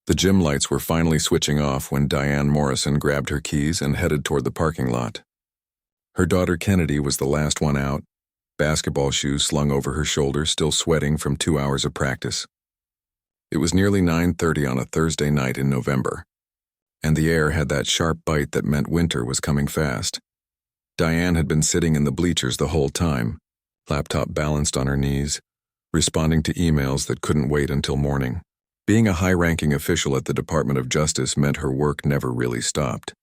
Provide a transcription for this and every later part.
The gym lights were finally switching off when Diane Morrison grabbed her keys and headed toward the parking lot. Her daughter Kennedy was the last one out, basketball shoes slung over her shoulders, still sweating from 2 hours of practice. It was nearly 9:30 on a Thursday night in November, and the air had that sharp bite that meant winter was coming fast. Diane had been sitting in the bleachers the whole time, laptop balanced on her knees, responding to emails that couldn't wait until morning. Being a high-ranking official at the Department of Justice meant her work never really stopped.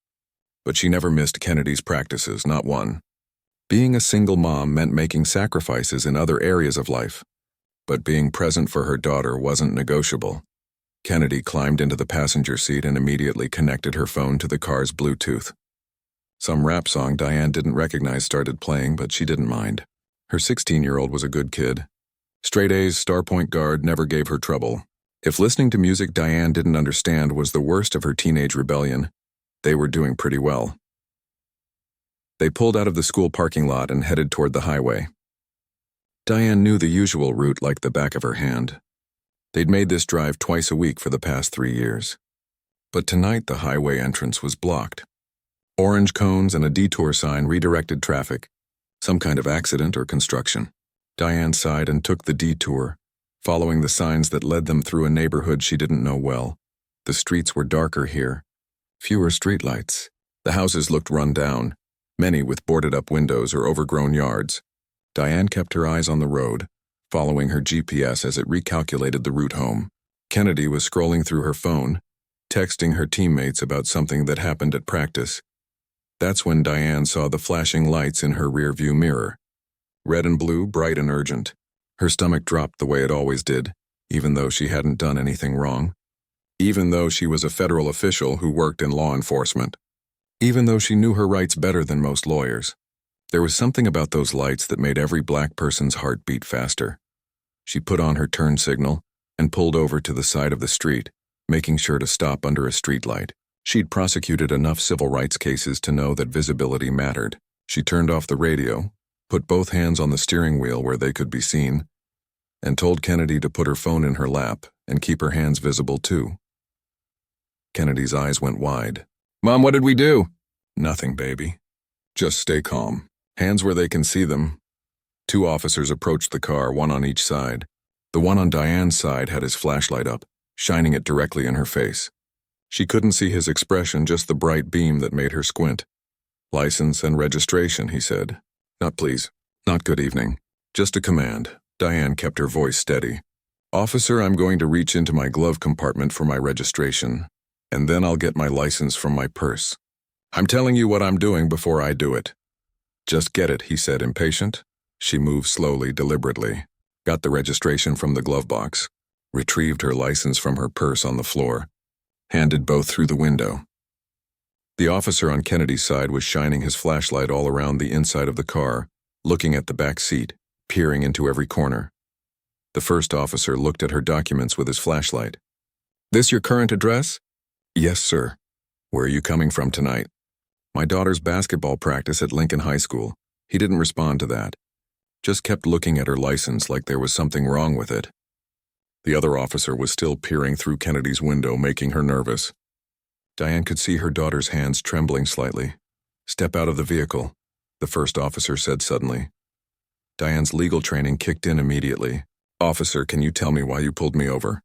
But she never missed Kennedy's practices, not one. Being a single mom meant making sacrifices in other areas of life, but being present for her daughter wasn't negotiable. Kennedy climbed into the passenger seat and immediately connected her phone to the car's Bluetooth. Some rap song Diane didn't recognize started playing, but she didn't mind. Her 16-year-old was a good kid. Straight A's star point guard never gave her trouble. If listening to music Diane didn't understand was the worst of her teenage rebellion, they were doing pretty well. They pulled out of the school parking lot and headed toward the highway. Diane knew the usual route like the back of her hand. They'd made this drive twice a week for the past 3 years. But tonight the highway entrance was blocked. Orange cones and a detour sign redirected traffic. Some kind of accident or construction. Diane sighed and took the detour, following the signs that led them through a neighborhood she didn't know well. The streets were darker here. Fewer streetlights. The houses looked run down, many with boarded-up windows or overgrown yards. Diane kept her eyes on the road, following her GPS as it recalculated the route home. Kennedy was scrolling through her phone, texting her teammates about something that happened at practice. That's when Diane saw the flashing lights in her rearview mirror. Red and blue, bright and urgent. Her stomach dropped the way it always did, even though she hadn't done anything wrong. Even though she was a federal official who worked in law enforcement. Even though she knew her rights better than most lawyers. There was something about those lights that made every black person's heart beat faster. She put on her turn signal and pulled over to the side of the street, making sure to stop under a streetlight. She'd prosecuted enough civil rights cases to know that visibility mattered. She turned off the radio, put both hands on the steering wheel where they could be seen, and told Kennedy to put her phone in her lap and keep her hands visible too. Kennedy's eyes went wide. "Mom, what did we do?" "Nothing, baby. Just stay calm. Hands where they can see them." 2 officers approached the car, one on each side. The one on Diane's side had his flashlight up, shining it directly in her face. She couldn't see his expression, just the bright beam that made her squint. "License and registration," he said. "Not please. Not good evening. Just a command." Diane kept her voice steady. "Officer, I'm going to reach into my glove compartment for my registration, and then I'll get my license from my purse. I'm telling you what I'm doing before I do it." "Just get it," he said, impatient. She moved slowly, deliberately, got the registration from the glove box, retrieved her license from her purse on the floor, handed both through the window. The officer on Kennedy's side was shining his flashlight all around the inside of the car, looking at the back seat, peering into every corner. The first officer looked at her documents with his flashlight. "This your current address?" "Yes, sir." "Where are you coming from tonight?" "My daughter's basketball practice at Lincoln High School." He didn't respond to that. Just kept looking at her license like there was something wrong with it. The other officer was still peering through Kennedy's window, making her nervous. Diane could see her daughter's hands trembling slightly. "Step out of the vehicle," the first officer said suddenly. Diane's legal training kicked in immediately. "Officer, can you tell me why you pulled me over?"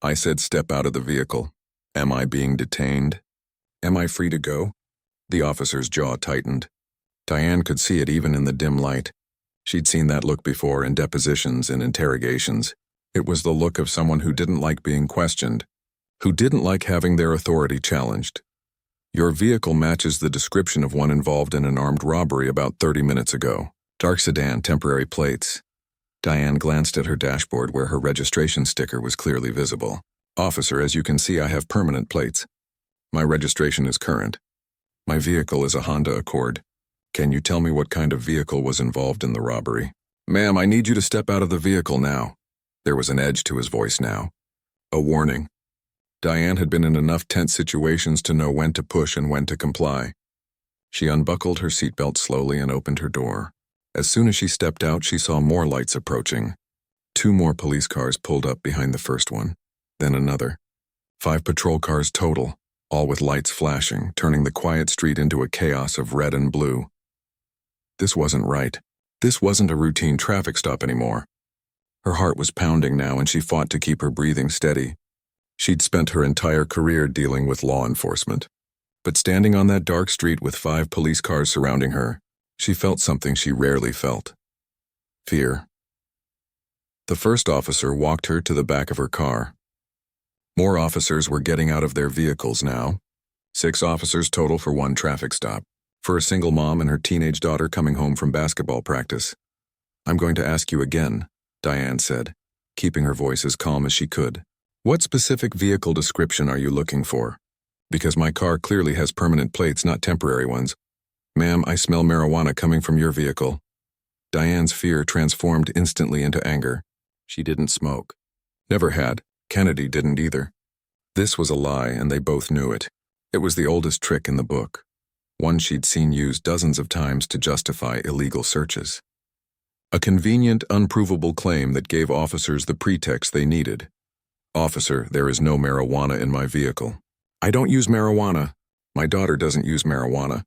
"I said step out of the vehicle. Am I being detained? Am I free to go?" The officer's jaw tightened. Diane could see it even in the dim light. She'd seen that look before in depositions and interrogations. It was the look of someone who didn't like being questioned, who didn't like having their authority challenged. "Your vehicle matches the description of one involved in an armed robbery about 30 minutes ago. Dark sedan, temporary plates." Diane glanced at her dashboard where her registration sticker was clearly visible. "Officer, as you can see, I have permanent plates. My registration is current. My vehicle is a Honda Accord. Can you tell me what kind of vehicle was involved in the robbery?" "Ma'am, I need you to step out of the vehicle now." There was an edge to his voice now. A warning. Diane had been in enough tense situations to know when to push and when to comply. She unbuckled her seatbelt slowly and opened her door. As soon as she stepped out, she saw more lights approaching. 2 more police cars pulled up behind the first one, then another. 5 patrol cars total, all with lights flashing, turning the quiet street into a chaos of red and blue. This wasn't right. This wasn't a routine traffic stop anymore. Her heart was pounding now, and she fought to keep her breathing steady. She'd spent her entire career dealing with law enforcement. But standing on that dark street with 5 police cars surrounding her, she felt something she rarely felt. Fear. The first officer walked her to the back of her car. More officers were getting out of their vehicles now. 6 officers total for one traffic stop, for a single mom and her teenage daughter coming home from basketball practice. "I'm going to ask you again," Diane said, keeping her voice as calm as she could. "What specific vehicle description are you looking for? Because my car clearly has permanent plates, not temporary ones. Ma'am, I smell marijuana coming from your vehicle." Diane's fear transformed instantly into anger. She didn't smoke. Never had. Kennedy didn't either. This was a lie, and they both knew it. It was the oldest trick in the book, one she'd seen used dozens of times to justify illegal searches. A convenient, unprovable claim that gave officers the pretext they needed. "Officer, there is no marijuana in my vehicle." "I don't use marijuana. My daughter doesn't use marijuana.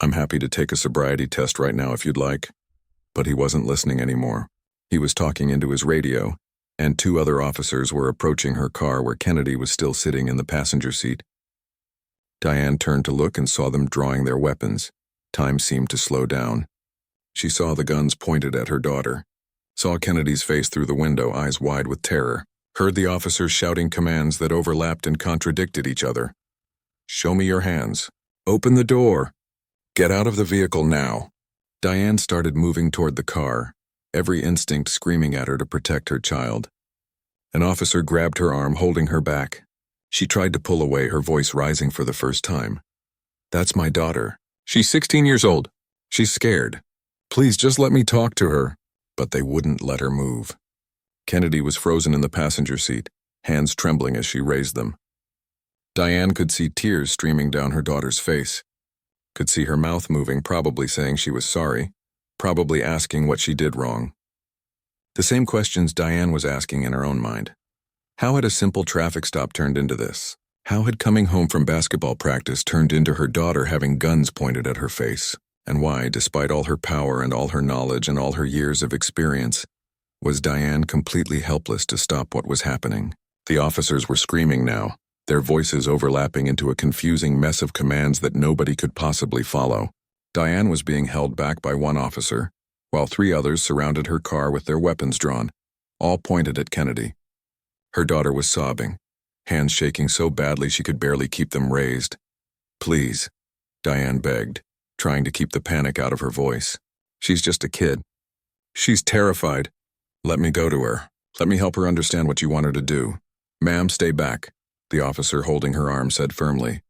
I'm happy to take a sobriety test right now if you'd like." But he wasn't listening anymore. He was talking into his radio, and 2 other officers were approaching her car where Kennedy was still sitting in the passenger seat. Diane turned to look and saw them drawing their weapons. Time seemed to slow down. She saw the guns pointed at her daughter, saw Kennedy's face through the window, eyes wide with terror, heard the officers shouting commands that overlapped and contradicted each other. "Show me your hands. Open the door. Get out of the vehicle now." Diane started moving toward the car, every instinct screaming at her to protect her child. An officer grabbed her arm, holding her back. She tried to pull away, her voice rising for the first time. "That's my daughter. She's 16 years old. She's scared. Please just let me talk to her." But they wouldn't let her move. Kennedy was frozen in the passenger seat, hands trembling as she raised them. Diane could see tears streaming down her daughter's face, could see her mouth moving, probably saying she was sorry, probably asking what she did wrong. The same questions Diane was asking in her own mind. How had a simple traffic stop turned into this? How had coming home from basketball practice turned into her daughter having guns pointed at her face? And why, despite all her power and all her knowledge and all her years of experience, was Diane completely helpless to stop what was happening? The officers were screaming now, their voices overlapping into a confusing mess of commands that nobody could possibly follow. Diane was being held back by one officer, while 3 others surrounded her car with their weapons drawn, all pointed at Kennedy. Her daughter was sobbing, hands shaking so badly she could barely keep them raised. "Please," Diane begged, trying to keep the panic out of her voice. "She's just a kid. She's terrified. Let me go to her. Let me help her understand what you want her to do." "Ma'am, stay back," the officer holding her arm said firmly.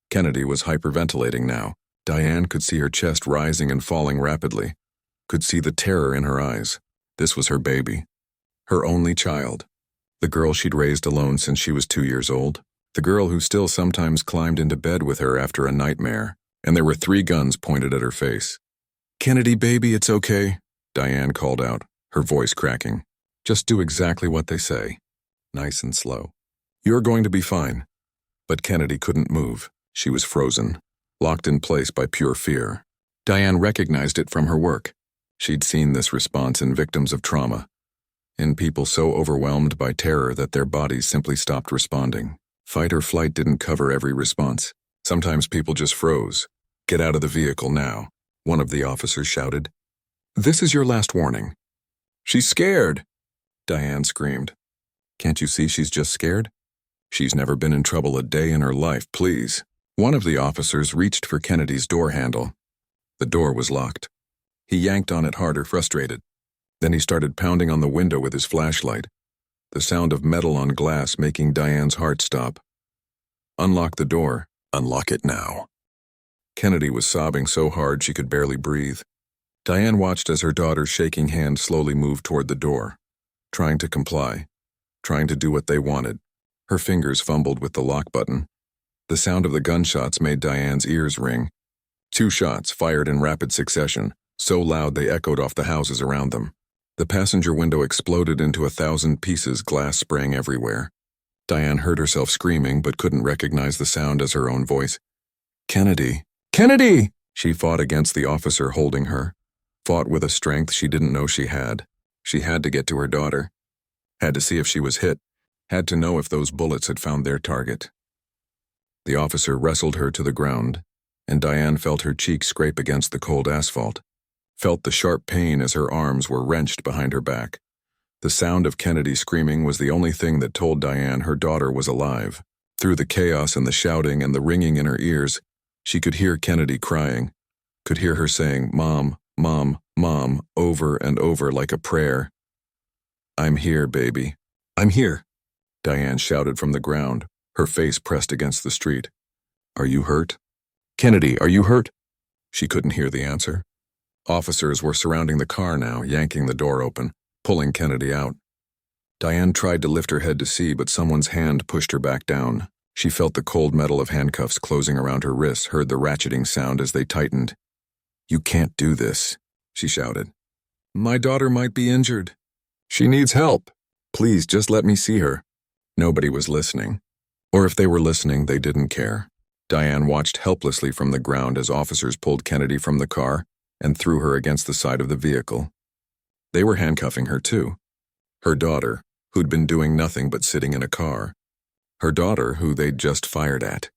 Kennedy was hyperventilating now. Diane could see her chest rising and falling rapidly, could see the terror in her eyes. This was her baby, her only child, the girl she'd raised alone since she was 2 years old, the girl who still sometimes climbed into bed with her after a nightmare, and there were 3 guns pointed at her face. "Kennedy, baby, it's okay," Diane called out, her voice cracking. "Just do exactly what they say. Nice and slow. You're going to be fine." But Kennedy couldn't move. She was frozen, locked in place by pure fear. Diane recognized it from her work. She'd seen this response in victims of trauma, in people so overwhelmed by terror that their bodies simply stopped responding. Fight or flight didn't cover every response. Sometimes people just froze. "Get out of the vehicle now," one of the officers shouted. "This is your last warning." "She's scared," Diane screamed. "Can't you see she's just scared? She's never been in trouble a day in her life, please." One of the officers reached for Kennedy's door handle. The door was locked. He yanked on it harder, frustrated. Then he started pounding on the window with his flashlight, the sound of metal on glass making Diane's heart stop. "Unlock the door. Unlock it now." Kennedy was sobbing so hard she could barely breathe. Diane watched as her daughter's shaking hand slowly moved toward the door, trying to comply, trying to do what they wanted. Her fingers fumbled with the lock button. The sound of the gunshots made Diane's ears ring. 2 shots fired in rapid succession, so loud they echoed off the houses around them. The passenger window exploded into 1,000 pieces, glass spraying everywhere. Diane heard herself screaming but couldn't recognize the sound as her own voice. Kennedy! Kennedy! She fought against the officer holding her, fought with a strength she didn't know she had. She had to get to her daughter, had to see if she was hit, had to know if those bullets had found their target. The officer wrestled her to the ground, and Diane felt her cheek scrape against the cold asphalt, felt the sharp pain as her arms were wrenched behind her back. The sound of Kennedy screaming was the only thing that told Diane her daughter was alive. Through the chaos and the shouting and the ringing in her ears, she could hear Kennedy crying, could hear her saying, "Mom, Mom, Mom," over and over like a prayer. "I'm here, baby. I'm here," Diane shouted from the ground, her face pressed against the street. "Are you hurt? Kennedy, are you hurt?" She couldn't hear the answer. Officers were surrounding the car now, yanking the door open, pulling Kennedy out. Diane tried to lift her head to see, but someone's hand pushed her back down. She felt the cold metal of handcuffs closing around her wrists, heard the ratcheting sound as they tightened. "You can't do this," she shouted. "My daughter might be injured. She needs help. Please, just let me see her." Nobody was listening. Or if they were listening, they didn't care. Diane watched helplessly from the ground as officers pulled Kennedy from the car and threw her against the side of the vehicle. They were handcuffing her too. Her daughter, who'd been doing nothing but sitting in a car. Her daughter, who they'd just fired at.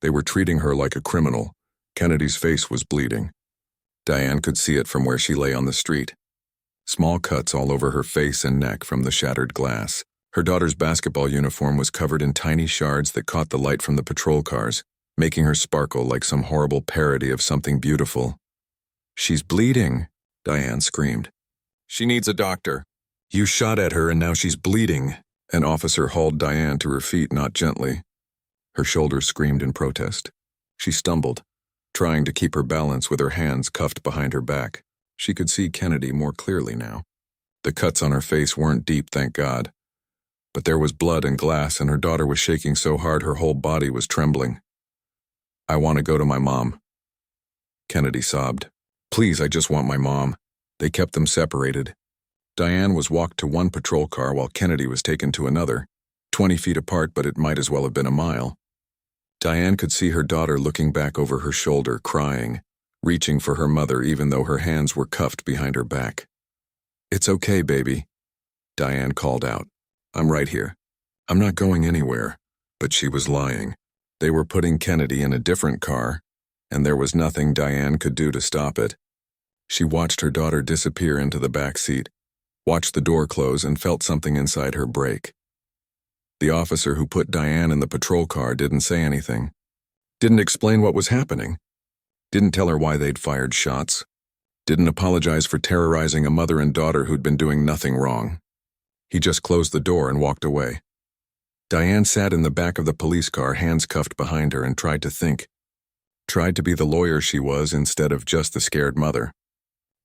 They were treating her like a criminal. Kennedy's face was bleeding. Diane could see it from where she lay on the street. Small cuts all over her face and neck from the shattered glass. Her daughter's basketball uniform was covered in tiny shards that caught the light from the patrol cars, making her sparkle like some horrible parody of something beautiful. "She's bleeding," Diane screamed. "She needs a doctor. You shot at her and now she's bleeding." An officer hauled Diane to her feet, not gently. Her shoulders screamed in protest. She stumbled, trying to keep her balance with her hands cuffed behind her back. She could see Kennedy more clearly now. The cuts on her face weren't deep, thank God. But there was blood and glass, and her daughter was shaking so hard her whole body was trembling. "I want to go to my mom." Kennedy sobbed. "Please, I just want my mom." They kept them separated. Diane was walked to one patrol car while Kennedy was taken to another, 20 feet apart, but it might as well have been a mile. Diane could see her daughter looking back over her shoulder, crying, reaching for her mother even though her hands were cuffed behind her back. "It's okay, baby," Diane called out. "I'm right here. I'm not going anywhere." But she was lying. They were putting Kennedy in a different car, and there was nothing Diane could do to stop it. She watched her daughter disappear into the back seat, watched the door close, and felt something inside her break. The officer who put Diane in the patrol car didn't say anything, didn't explain what was happening, didn't tell her why they'd fired shots, didn't apologize for terrorizing a mother and daughter who'd been doing nothing wrong. He just closed the door and walked away. Diane sat in the back of the police car, hands cuffed behind her, and tried to think. Tried to be the lawyer she was instead of just the scared mother.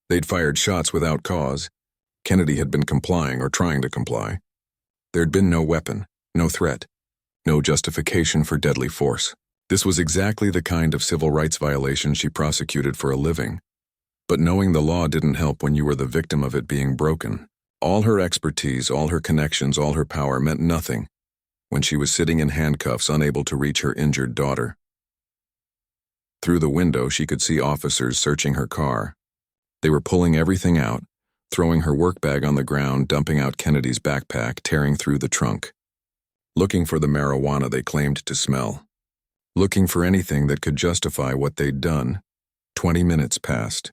They'd fired shots without cause. Kennedy had been complying or trying to comply. There'd been no weapon, no threat, no justification for deadly force. This was exactly the kind of civil rights violation she prosecuted for a living. But knowing the law didn't help when you were the victim of it being broken. All her expertise, all her connections, all her power meant nothing when she was sitting in handcuffs, unable to reach her injured daughter. Through the window, she could see officers searching her car. They were pulling everything out, throwing her work bag on the ground, dumping out Kennedy's backpack, tearing through the trunk. Looking for the marijuana they claimed to smell. Looking for anything that could justify what they'd done. 20 minutes passed.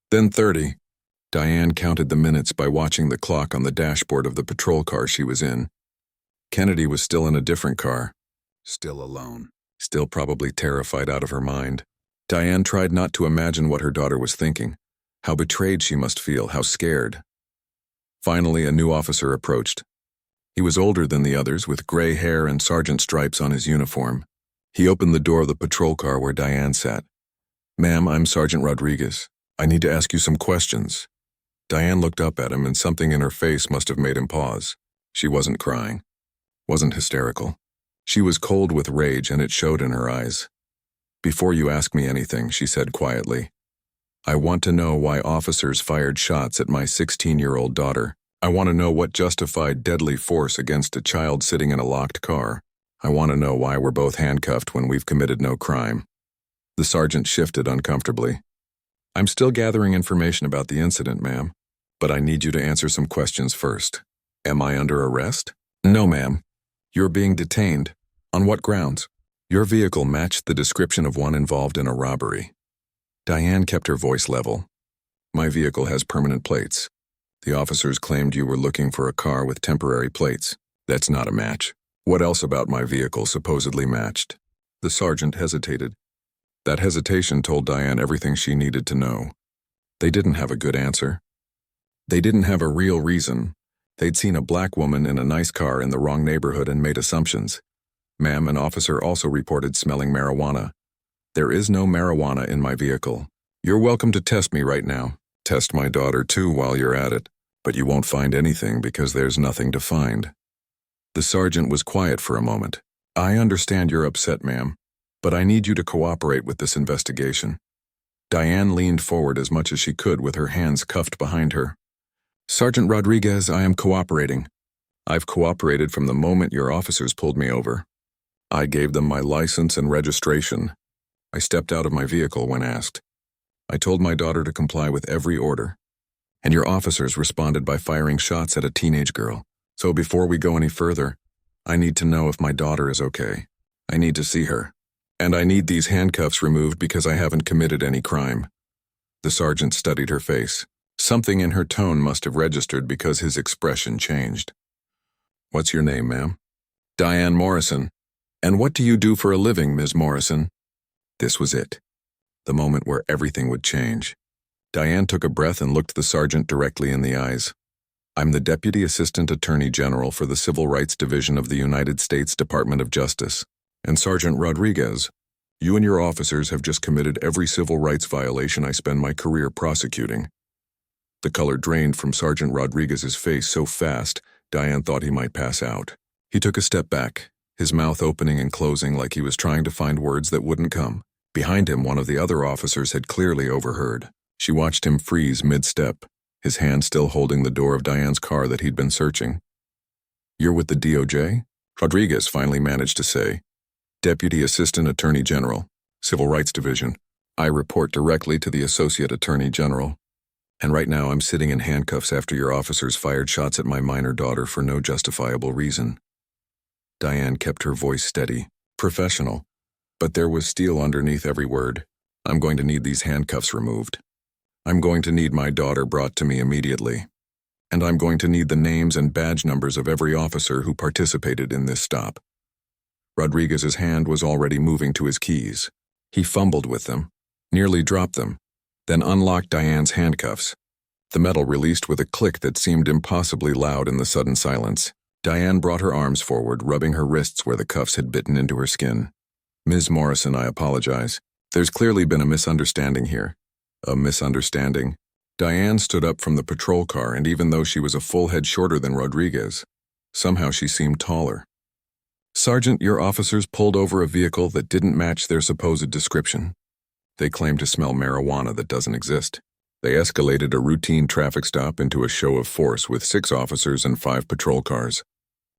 Then 30. Diane counted the minutes by watching the clock on the dashboard of the patrol car she was in. Kennedy was still in a different car. Still alone. Still probably terrified out of her mind. Diane tried not to imagine what her daughter was thinking. How betrayed she must feel, how scared. Finally, a new officer approached. He was older than the others, with gray hair and sergeant stripes on his uniform. He opened the door of the patrol car where Diane sat. "Ma'am, I'm Sergeant Rodriguez. I need to ask you some questions." Diane looked up at him, and something in her face must have made him pause. She wasn't crying. Wasn't hysterical. She was cold with rage, and it showed in her eyes. "Before you ask me anything," she said quietly, "I want to know why officers fired shots at my 16-year-old daughter." I want to know what justified deadly force against a child sitting in a locked car. I want to know why we're both handcuffed when we've committed no crime. The sergeant shifted uncomfortably. I'm still gathering information about the incident, ma'am, but I need you to answer some questions first. Am I under arrest? No, ma'am. You're being detained. On what grounds? Your vehicle matched the description of one involved in a robbery. Diane kept her voice level. My vehicle has permanent plates. The officers claimed you were looking for a car with temporary plates. That's not a match. What else about my vehicle supposedly matched? The sergeant hesitated. That hesitation told Diane everything she needed to know. They didn't have a good answer. They didn't have a real reason. They'd seen a black woman in a nice car in the wrong neighborhood and made assumptions. Ma'am, an officer also reported smelling marijuana. There is no marijuana in my vehicle. You're welcome to test me right now. Test my daughter too while you're at it, but you won't find anything because there's nothing to find. The sergeant was quiet for a moment. I understand you're upset, ma'am, but I need you to cooperate with this investigation. Diane leaned forward as much as she could with her hands cuffed behind her. Sergeant Rodriguez, I am cooperating. I've cooperated from the moment your officers pulled me over. I gave them my license and registration. I stepped out of my vehicle when asked. I told my daughter to comply with every order. And your officers responded by firing shots at a teenage girl. So before we go any further, I need to know if my daughter is okay. I need to see her. And I need these handcuffs removed because I haven't committed any crime. The sergeant studied her face. Something in her tone must have registered because his expression changed. What's your name, ma'am? Diane Morrison. And what do you do for a living, Ms. Morrison? This was it. The moment where everything would change. Diane took a breath and looked the sergeant directly in the eyes. I'm the Deputy Assistant Attorney General for the Civil Rights Division of the United States Department of Justice. And Sergeant Rodriguez, you and your officers have just committed every civil rights violation I spend my career prosecuting. The color drained from Sergeant Rodriguez's face so fast, Diane thought he might pass out. He took a step back, his mouth opening and closing like he was trying to find words that wouldn't come. Behind him, one of the other officers had clearly overheard. She watched him freeze mid-step, his hand still holding the door of Diane's car that he'd been searching. You're with the DOJ? Rodriguez finally managed to say. Deputy Assistant Attorney General, Civil Rights Division. I report directly to the Associate Attorney General. And right now I'm sitting in handcuffs after your officers fired shots at my minor daughter for no justifiable reason. Diane kept her voice steady, professional. But there was steel underneath every word. I'm going to need these handcuffs removed. I'm going to need my daughter brought to me immediately. And I'm going to need the names and badge numbers of every officer who participated in this stop. Rodriguez's hand was already moving to his keys. He fumbled with them, nearly dropped them, then unlocked Diane's handcuffs. The metal released with a click that seemed impossibly loud in the sudden silence. Diane brought her arms forward, rubbing her wrists where the cuffs had bitten into her skin. Ms. Morrison, I apologize. There's clearly been a misunderstanding here. A misunderstanding? Diane stood up from the patrol car, and even though she was a full head shorter than Rodriguez, somehow she seemed taller. Sergeant, your officers pulled over a vehicle that didn't match their supposed description. They claimed to smell marijuana that doesn't exist. They escalated a routine traffic stop into a show of force with 6 officers and 5 patrol cars.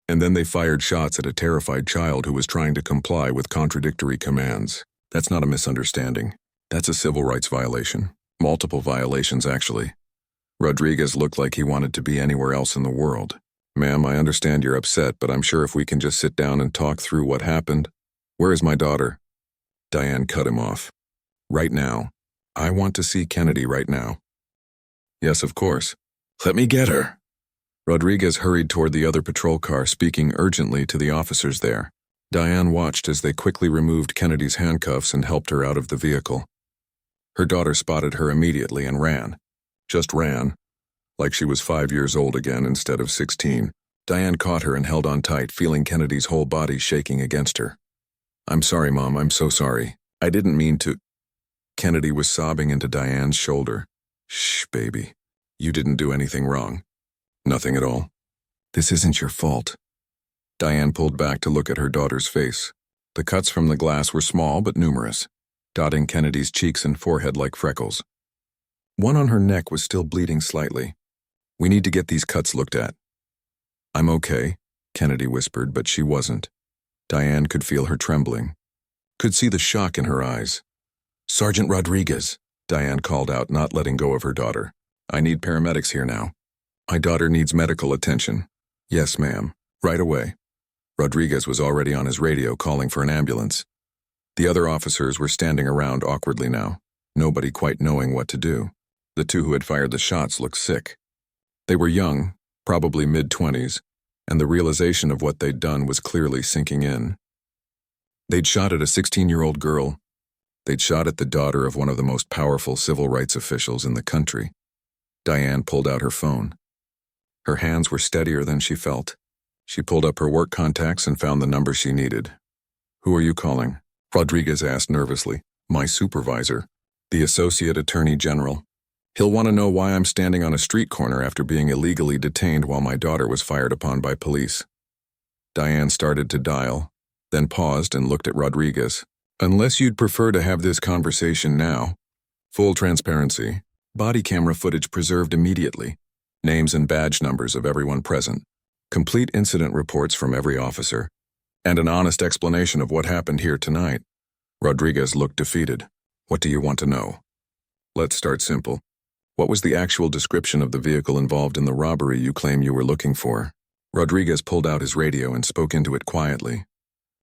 And then they fired shots at a terrified child who was trying to comply with contradictory commands. That's not a misunderstanding. That's a civil rights violation. Multiple violations, actually. Rodriguez looked like he wanted to be anywhere else in the world. Ma'am, I understand you're upset, but I'm sure if we can just sit down and talk through what happened. Where is my daughter? Diane cut him off. Right now. I want to see Kennedy right now. Yes, of course. Let me get her. Rodriguez hurried toward the other patrol car, speaking urgently to the officers there. Diane watched as they quickly removed Kennedy's handcuffs and helped her out of the vehicle. Her daughter spotted her immediately and ran. Just ran. Like she was 5 years old again instead of 16. Diane caught her and held on tight, feeling Kennedy's whole body shaking against her. I'm sorry, Mom, I'm so sorry. I didn't mean to. Kennedy was sobbing into Diane's shoulder. Shh, baby. You didn't do anything wrong. Nothing at all. This isn't your fault. Diane pulled back to look at her daughter's face. The cuts from the glass were small but numerous, dotting Kennedy's cheeks and forehead like freckles. One on her neck was still bleeding slightly. We need to get these cuts looked at. I'm okay, Kennedy whispered, but she wasn't. Diane could feel her trembling, could see the shock in her eyes. Sergeant Rodriguez, Diane called out, not letting go of her daughter. I need paramedics here now. My daughter needs medical attention. Yes, ma'am. Right away. Rodriguez was already on his radio calling for an ambulance. The other officers were standing around awkwardly now, nobody quite knowing what to do. The two who had fired the shots looked sick. They were young, probably mid-20s, and the realization of what they'd done was clearly sinking in. They'd shot at a 16-year-old girl. They'd shot at the daughter of one of the most powerful civil rights officials in the country. Diane pulled out her phone. Her hands were steadier than she felt. She pulled up her work contacts and found the number she needed. Who are you calling? Rodriguez asked nervously. My supervisor, the Associate Attorney General. He'll want to know why I'm standing on a street corner after being illegally detained while my daughter was fired upon by police. Diane started to dial, then paused and looked at Rodriguez. Unless you'd prefer to have this conversation now. Full transparency. Body camera footage preserved immediately. Names and badge numbers of everyone present. Complete incident reports from every officer. And an honest explanation of what happened here tonight. Rodriguez looked defeated. What do you want to know? Let's start simple. What was the actual description of the vehicle involved in the robbery you claim you were looking for? Rodriguez pulled out his radio and spoke into it quietly.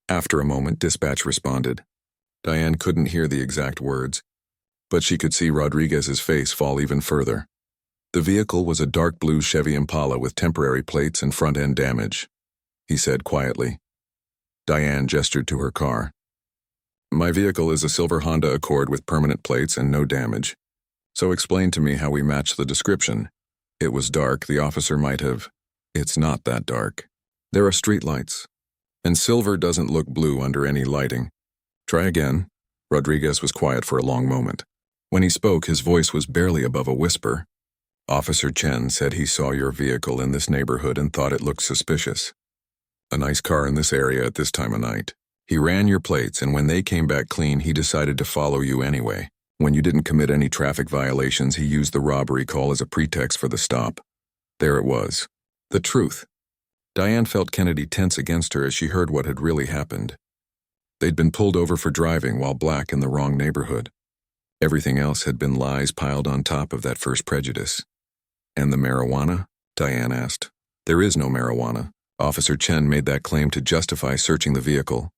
After a moment, dispatch responded. Diane couldn't hear the exact words, but she could see Rodriguez's face fall even further. The vehicle was a dark blue Chevy Impala with temporary plates and front-end damage, he said quietly. Diane gestured to her car. My vehicle is a silver Honda Accord with permanent plates and no damage. So explain to me how we match the description. It was dark, the officer might have... It's not that dark. There are streetlights, and silver doesn't look blue under any lighting. Try again. Rodriguez was quiet for a long moment. When he spoke, his voice was barely above a whisper. Officer Chen said he saw your vehicle in this neighborhood and thought it looked suspicious. A nice car in this area at this time of night. He ran your plates, and when they came back clean, he decided to follow you anyway. When you didn't commit any traffic violations, he used the robbery call as a pretext for the stop. There it was. The truth. Diane felt Kennedy tense against her as she heard what had really happened. They'd been pulled over for driving while black in the wrong neighborhood. Everything else had been lies piled on top of that first prejudice. And the marijuana? Diane asked. There is no marijuana. Officer Chen made that claim to justify searching the vehicle.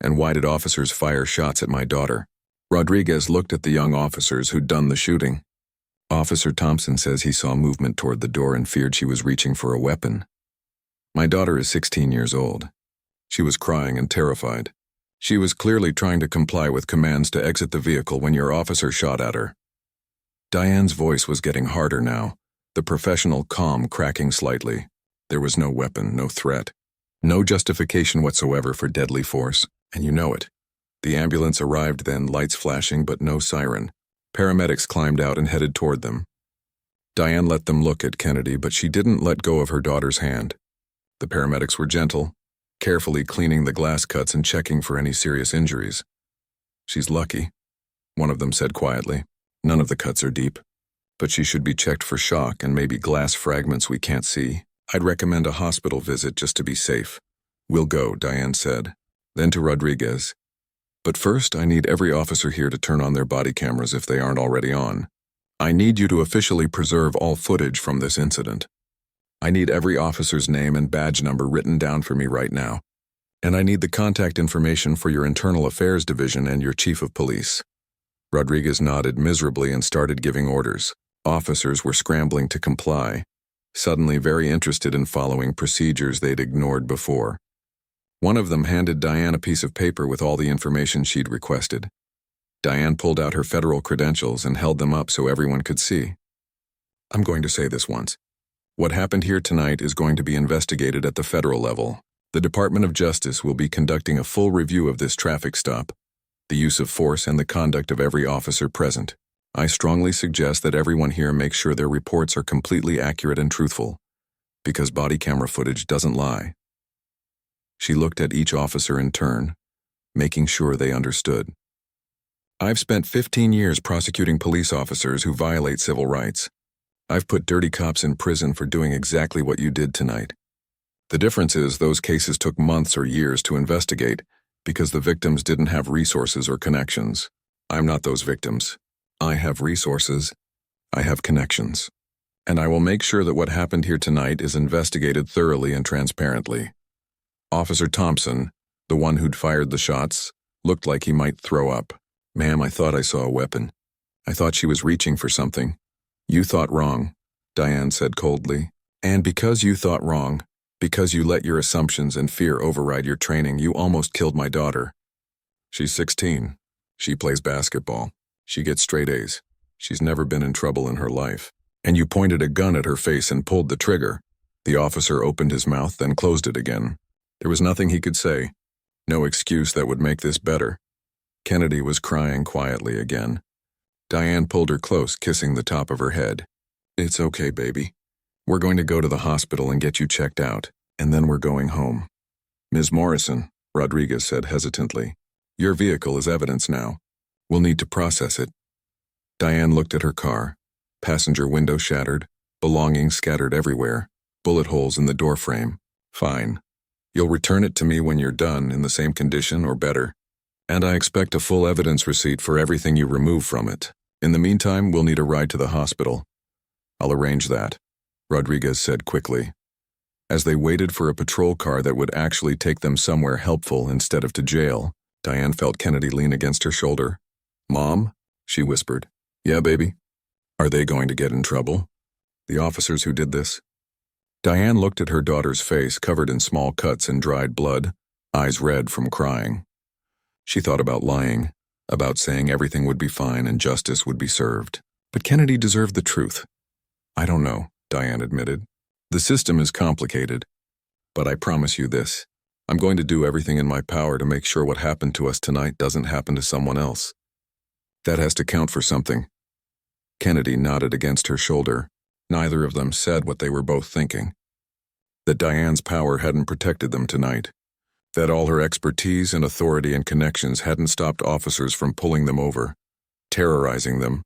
And why did officers fire shots at my daughter? Rodriguez looked at the young officers who'd done the shooting. Officer Thompson says he saw movement toward the door and feared she was reaching for a weapon. My daughter is 16 years old. She was crying and terrified. She was clearly trying to comply with commands to exit the vehicle when your officer shot at her. Diane's voice was getting harder now, the professional calm cracking slightly. There was no weapon, no threat, no justification whatsoever for deadly force, and you know it. The ambulance arrived then, lights flashing but no siren. Paramedics climbed out and headed toward them. Diane let them look at Kennedy, but she didn't let go of her daughter's hand. The paramedics were gentle, carefully cleaning the glass cuts and checking for any serious injuries. She's lucky, one of them said quietly. None of the cuts are deep, but she should be checked for shock and maybe glass fragments we can't see. I'd recommend a hospital visit just to be safe. We'll go, Diane said. Then to Rodriguez. But first, I need every officer here to turn on their body cameras if they aren't already on. I need you to officially preserve all footage from this incident. I need every officer's name and badge number written down for me right now. And I need the contact information for your Internal Affairs Division and your Chief of Police. Rodriguez nodded miserably and started giving orders. Officers were scrambling to comply, suddenly very interested in following procedures they'd ignored before. One of them handed Diane a piece of paper with all the information she'd requested. Diane pulled out her federal credentials and held them up so everyone could see. I'm going to say this once. What happened here tonight is going to be investigated at the federal level. The Department of Justice will be conducting a full review of this traffic stop, the use of force, and the conduct of every officer present. I strongly suggest that everyone here make sure their reports are completely accurate and truthful, because body camera footage doesn't lie. She looked at each officer in turn, making sure they understood. I've spent 15 years prosecuting police officers who violate civil rights. I've put dirty cops in prison for doing exactly what you did tonight. The difference is those cases took months or years to investigate because the victims didn't have resources or connections. I'm not those victims. I have resources. I have connections. And I will make sure that what happened here tonight is investigated thoroughly and transparently. Officer Thompson, the one who'd fired the shots, looked like he might throw up. Ma'am, I thought I saw a weapon. I thought she was reaching for something. You thought wrong, Diane said coldly. And because you thought wrong, because you let your assumptions and fear override your training, you almost killed my daughter. She's 16. She plays basketball. She gets straight A's. She's never been in trouble in her life. And you pointed a gun at her face and pulled the trigger. The officer opened his mouth, then closed it again. There was nothing he could say. No excuse that would make this better. Kennedy was crying quietly again. Diane pulled her close, kissing the top of her head. It's okay, baby. We're going to go to the hospital and get you checked out, and then we're going home. Ms. Morrison, Rodriguez said hesitantly, your vehicle is evidence now. We'll need to process it. Diane looked at her car. Passenger window shattered, belongings scattered everywhere, bullet holes in the doorframe. Fine. You'll return it to me when you're done in the same condition or better. And I expect a full evidence receipt for everything you remove from it. In the meantime, we'll need a ride to the hospital. I'll arrange that, Rodriguez said quickly. As they waited for a patrol car that would actually take them somewhere helpful instead of to jail, Diane felt Kennedy lean against her shoulder. Mom? She whispered. Yeah, baby? Are they going to get in trouble? The officers who did this? Diane looked at her daughter's face covered in small cuts and dried blood, eyes red from crying. She thought about lying, about saying everything would be fine and justice would be served. But Kennedy deserved the truth. I don't know, Diane admitted. The system is complicated. But I promise you this. I'm going to do everything in my power to make sure what happened to us tonight doesn't happen to someone else. That has to count for something. Kennedy nodded against her shoulder. Neither of them said what they were both thinking. That Diane's power hadn't protected them tonight. That all her expertise and authority and connections hadn't stopped officers from pulling them over, terrorizing them,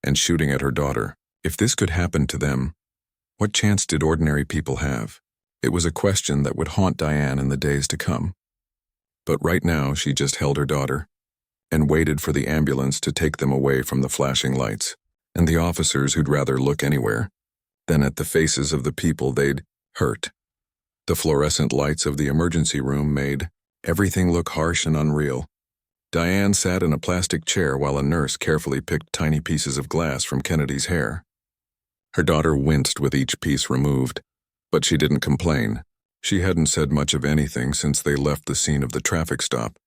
and shooting at her daughter. If this could happen to them, what chance did ordinary people have? It was a question that would haunt Diane in the days to come. But right now she just held her daughter and waited for the ambulance to take them away from the flashing lights and the officers who'd rather look anywhere than at the faces of the people they'd hurt. The fluorescent lights of the emergency room made everything look harsh and unreal. Diane sat in a plastic chair while a nurse carefully picked tiny pieces of glass from Kennedy's hair. Her daughter winced with each piece removed, but she didn't complain. She hadn't said much of anything since they left the scene of the traffic stop.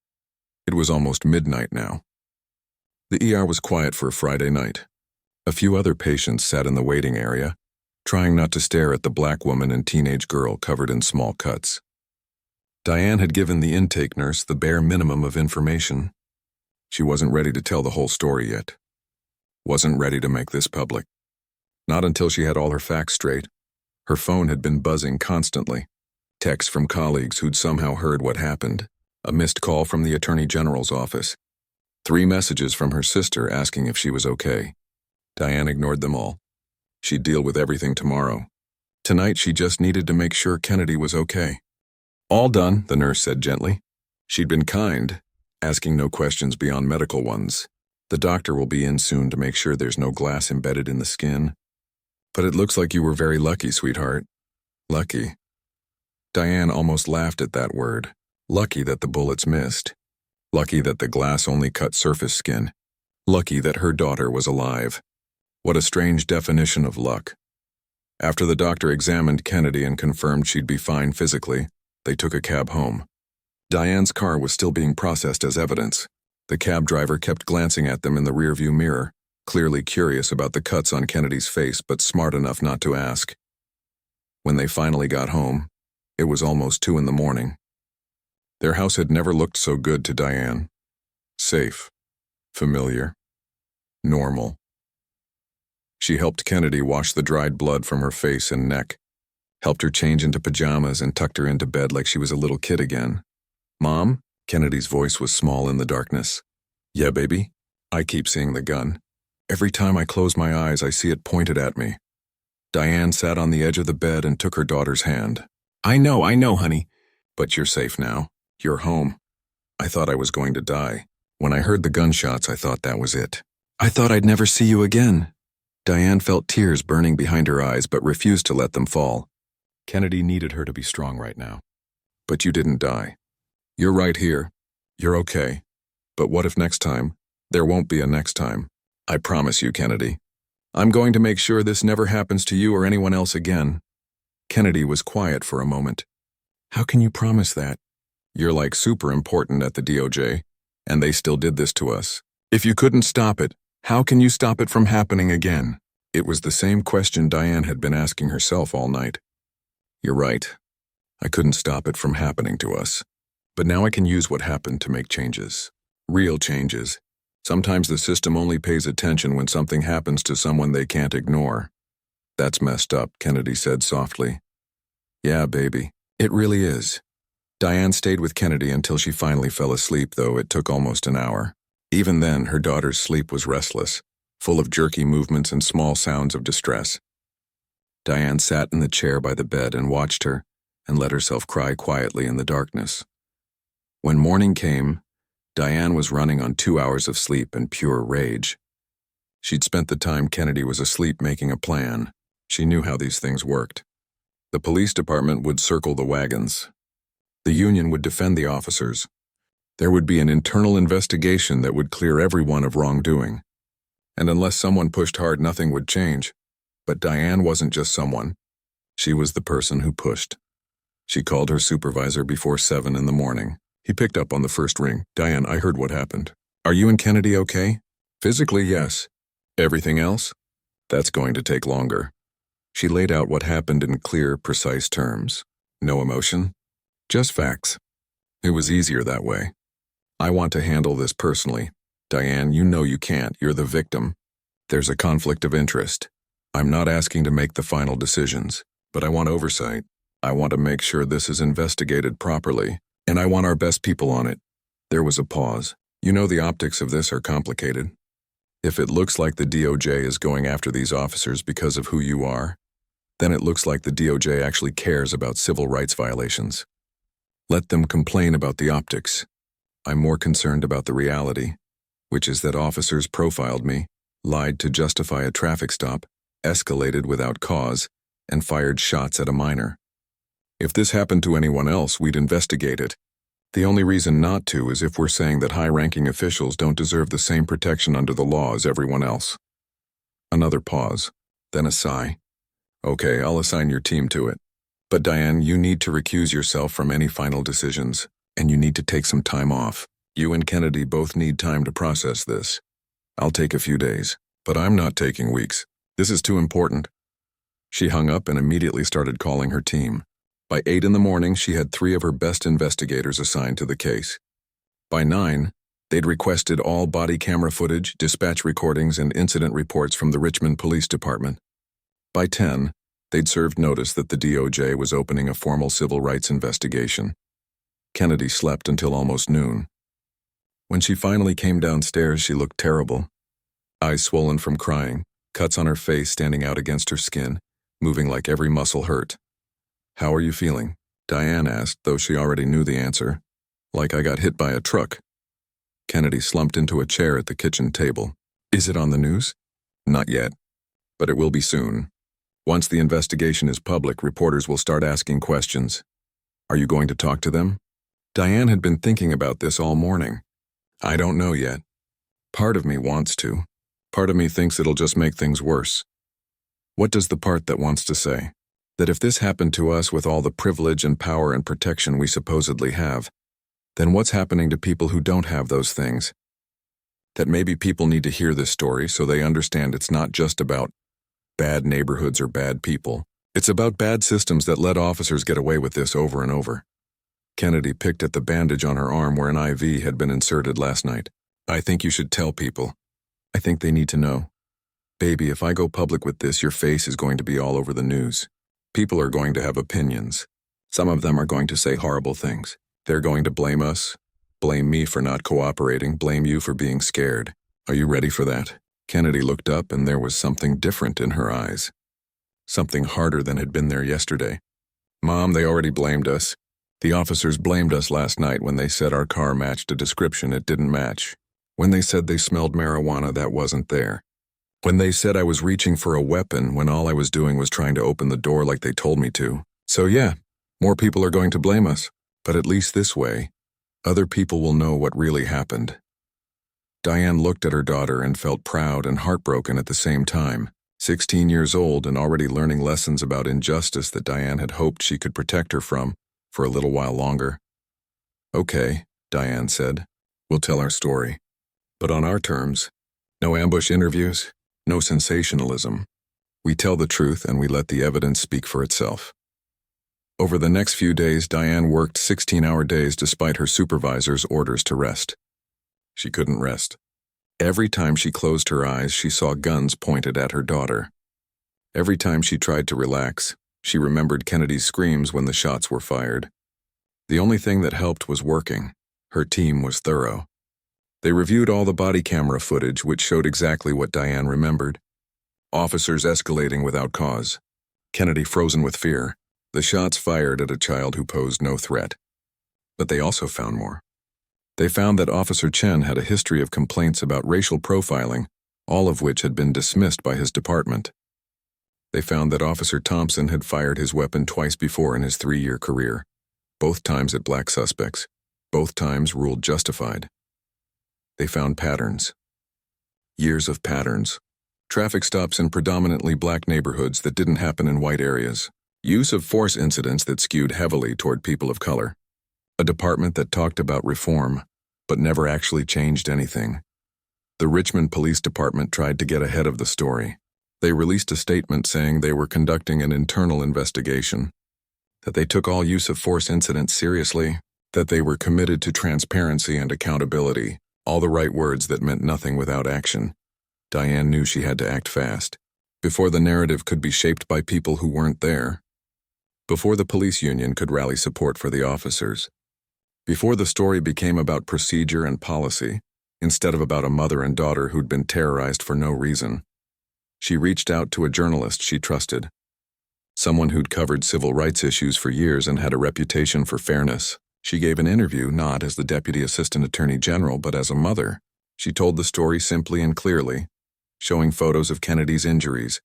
It was almost midnight now. The ER was quiet for a Friday night. A few other patients sat in the waiting area, trying not to stare at the black woman and teenage girl covered in small cuts. Diane had given the intake nurse the bare minimum of information. She wasn't ready to tell the whole story yet. Wasn't ready to make this public. Not until she had all her facts straight. Her phone had been buzzing constantly. Texts from colleagues who'd somehow heard what happened. A missed call from the Attorney General's office. 3 messages from her sister asking if she was okay. Diane ignored them all. She'd deal with everything tomorrow. Tonight she just needed to make sure Kennedy was okay. All done, the nurse said gently. She'd been kind, asking no questions beyond medical ones. The doctor will be in soon to make sure there's no glass embedded in the skin. But it looks like you were very lucky, sweetheart. Lucky. Diane almost laughed at that word. Lucky that the bullets missed. Lucky that the glass only cut surface skin. Lucky that her daughter was alive. What a strange definition of luck. After the doctor examined Kennedy and confirmed she'd be fine physically, they took a cab home. Diane's car was still being processed as evidence. The cab driver kept glancing at them in the rearview mirror, clearly curious about the cuts on Kennedy's face but smart enough not to ask. When they finally got home, it was almost 2 a.m. Their house had never looked so good to Diane. Safe, familiar, normal. She helped Kennedy wash the dried blood from her face and neck, helped her change into pajamas and tucked her into bed like she was a little kid again. Mom? Kennedy's voice was small in the darkness. Yeah, baby? I keep seeing the gun. Every time I close my eyes, I see it pointed at me. Diane sat on the edge of the bed and took her daughter's hand. I know, honey. But you're safe now. You're home. I thought I was going to die. When I heard the gunshots, I thought that was it. I thought I'd never see you again. Diane felt tears burning behind her eyes but refused to let them fall. Kennedy needed her to be strong right now. But you didn't die. You're right here. You're okay. But what if next time? There won't be a next time. I promise you, Kennedy. I'm going to make sure this never happens to you or anyone else again. Kennedy was quiet for a moment. How can you promise that? You're like super important at the DOJ, and they still did this to us. If you couldn't stop it, how can you stop it from happening again? It was the same question Diane had been asking herself all night. You're right. I couldn't stop it from happening to us. But now I can use what happened to make changes. Real changes. Sometimes the system only pays attention when something happens to someone they can't ignore. That's messed up, Kennedy said softly. Yeah, baby, it really is. Diane stayed with Kennedy until she finally fell asleep, though it took almost an hour. Even then, her daughter's sleep was restless, full of jerky movements and small sounds of distress. Diane sat in the chair by the bed and watched her, and let herself cry quietly in the darkness. When morning came, Diane was running on 2 hours of sleep and pure rage. She'd spent the time Kennedy was asleep making a plan. She knew how these things worked. The police department would circle the wagons. The union would defend the officers. There would be an internal investigation that would clear everyone of wrongdoing. And unless someone pushed hard, nothing would change. But Diane wasn't just someone. She was the person who pushed. She called her supervisor before 7 in the morning. He picked up on the first ring. Diane, I heard what happened. Are you and Kennedy okay? Physically, yes. Everything else? That's going to take longer. She laid out what happened in clear, precise terms. No emotion, just facts. It was easier that way. I want to handle this personally. Diane, you know you can't. You're the victim. There's a conflict of interest. I'm not asking to make the final decisions, but I want oversight. I want to make sure this is investigated properly. And I want our best people on it. There was a pause. You know the optics of this are complicated. If it looks like the DOJ is going after these officers because of who you are, then it looks like the DOJ actually cares about civil rights violations. Let them complain about the optics. I'm more concerned about the reality, which is that officers profiled me, lied to justify a traffic stop, escalated without cause, and fired shots at a minor. If this happened to anyone else, we'd investigate it. The only reason not to is if we're saying that high-ranking officials don't deserve the same protection under the law as everyone else. Another pause, then a sigh. Okay, I'll assign your team to it. But Diane, you need to recuse yourself from any final decisions, and you need to take some time off. You and Kennedy both need time to process this. I'll take a few days, but I'm not taking weeks. This is too important. She hung up and immediately started calling her team. By 8 in the morning, she had 3 of her best investigators assigned to the case. By 9, they'd requested all body camera footage, dispatch recordings, and incident reports from the Richmond Police Department. By 10, they'd served notice that the DOJ was opening a formal civil rights investigation. Kennedy slept until almost noon. When she finally came downstairs, she looked terrible. Eyes swollen from crying, cuts on her face standing out against her skin, moving like every muscle hurt. How are you feeling? Diane asked, though she already knew the answer. Like I got hit by a truck. Kennedy slumped into a chair at the kitchen table. Is it on the news? Not yet. But it will be soon. Once the investigation is public, reporters will start asking questions. Are you going to talk to them? Diane had been thinking about this all morning. I don't know yet. Part of me wants to. Part of me thinks it'll just make things worse. What does the part that wants to say? That if this happened to us with all the privilege and power and protection we supposedly have, then what's happening to people who don't have those things? That maybe people need to hear this story so they understand it's not just about bad neighborhoods or bad people. It's about bad systems that let officers get away with this over and over. Kennedy picked at the bandage on her arm where an IV had been inserted last night. I think you should tell people. I think they need to know. Baby, if I go public with this, your face is going to be all over the news. People are going to have opinions. Some of them are going to say horrible things. They're going to blame us, blame me for not cooperating, blame you for being scared. Are you ready for that? Kennedy looked up and there was something different in her eyes. something harder than had been there yesterday. "Mom, they already blamed us. The officers blamed us last night when they said our car matched a description it didn't match. When they said they smelled marijuana that wasn't there. When they said I was reaching for a weapon when all I was doing was trying to open the door like they told me to. So yeah, more people are going to blame us. But at least this way, other people will know what really happened." Diane looked at her daughter and felt proud and heartbroken at the same time. 16 years old and already learning lessons about injustice that Diane had hoped she could protect her from for a little while longer. "Okay," Diane said. "We'll tell our story. But on our terms. No ambush interviews, no sensationalism. We tell the truth and we let the evidence speak for itself." Over the next few days, Diane worked 16-hour days despite her supervisor's orders to rest. She couldn't rest. Every time she closed her eyes, she saw guns pointed at her daughter. Every time she tried to relax, she remembered Kennedy's screams when the shots were fired. The only thing that helped was working. Her team was thorough. They reviewed all the body camera footage, which showed exactly what Diane remembered. Officers escalating without cause. Kennedy frozen with fear. The shots fired at a child who posed no threat. But they also found more. They found that Officer Chen had a history of complaints about racial profiling, all of which had been dismissed by his department. They found that Officer Thompson had fired his weapon twice before in his 3-year career, both times at black suspects, both times ruled justified. They found patterns. Years of patterns. Traffic stops in predominantly black neighborhoods that didn't happen in white areas. Use of force incidents that skewed heavily toward people of color. A department that talked about reform, but never actually changed anything. The Richmond Police Department tried to get ahead of the story. They released a statement saying they were conducting an internal investigation, that they took all use of force incidents seriously, that they were committed to transparency and accountability, all the right words that meant nothing without action. Diane knew she had to act fast, before the narrative could be shaped by people who weren't there, before the police union could rally support for the officers, before the story became about procedure and policy, instead of about a mother and daughter who'd been terrorized for no reason. She reached out to a journalist she trusted, someone who'd covered civil rights issues for years and had a reputation for fairness. She gave an interview not as the Deputy Assistant Attorney General, but as a mother. She told the story simply and clearly, showing photos of Kennedy's injuries,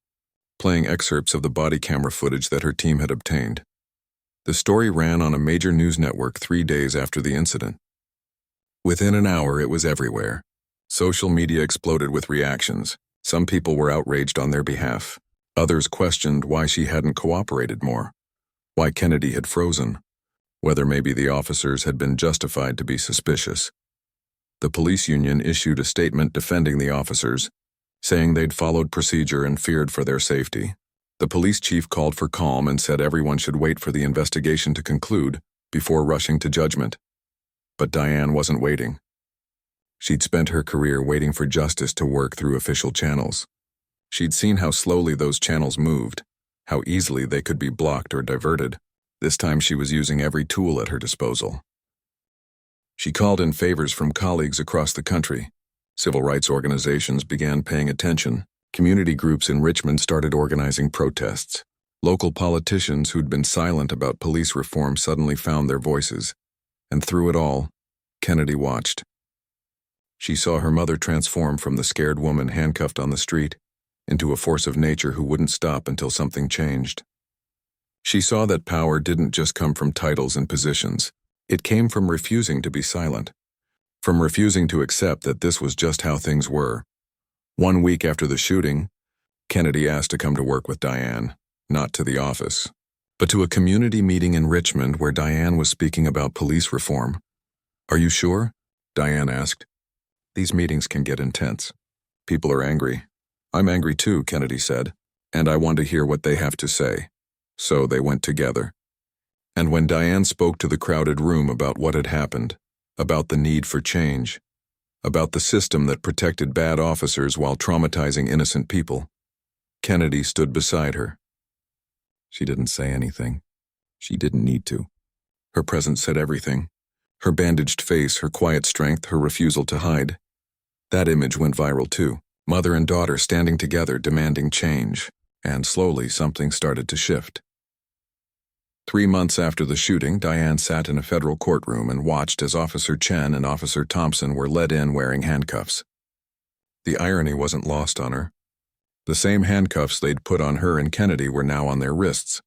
playing excerpts of the body camera footage that her team had obtained. The story ran on a major news network 3 days after the incident. Within an hour, it was everywhere. Social media exploded with reactions. Some people were outraged on their behalf. Others questioned why she hadn't cooperated more, why Kennedy had frozen, whether maybe the officers had been justified to be suspicious. The police union issued a statement defending the officers, saying they'd followed procedure and feared for their safety. The police chief called for calm and said everyone should wait for the investigation to conclude before rushing to judgment. But Diane wasn't waiting. She'd spent her career waiting for justice to work through official channels. She'd seen how slowly those channels moved, how easily they could be blocked or diverted. This time she was using every tool at her disposal. She called in favors from colleagues across the country. Civil rights organizations began paying attention. Community groups in Richmond started organizing protests. Local politicians who'd been silent about police reform suddenly found their voices. And through it all, Kennedy watched. She saw her mother transform from the scared woman handcuffed on the street into a force of nature who wouldn't stop until something changed. She saw that power didn't just come from titles and positions. It came from refusing to be silent, from refusing to accept that this was just how things were. 1 week after the shooting, Kennedy asked to come to work with Diane, not to the office, but to a community meeting in Richmond where Diane was speaking about police reform. "Are you sure?" Diane asked. "These meetings can get intense. People are angry. I'm angry too," Kennedy said, "and I want to hear what they have to say." So they went together. And when Diane spoke to the crowded room about what had happened, about the need for change, about the system that protected bad officers while traumatizing innocent people, Kennedy stood beside her. She didn't say anything. She didn't need to. Her presence said everything. Her bandaged face, her quiet strength, her refusal to hide. That image went viral too. Mother and daughter standing together demanding change. and slowly something started to shift. 3 months after the shooting, Diane sat in a federal courtroom and watched as Officer Chen and Officer Thompson were led in wearing handcuffs. The irony wasn't lost on her. The same handcuffs they'd put on her and Kennedy were now on their wrists.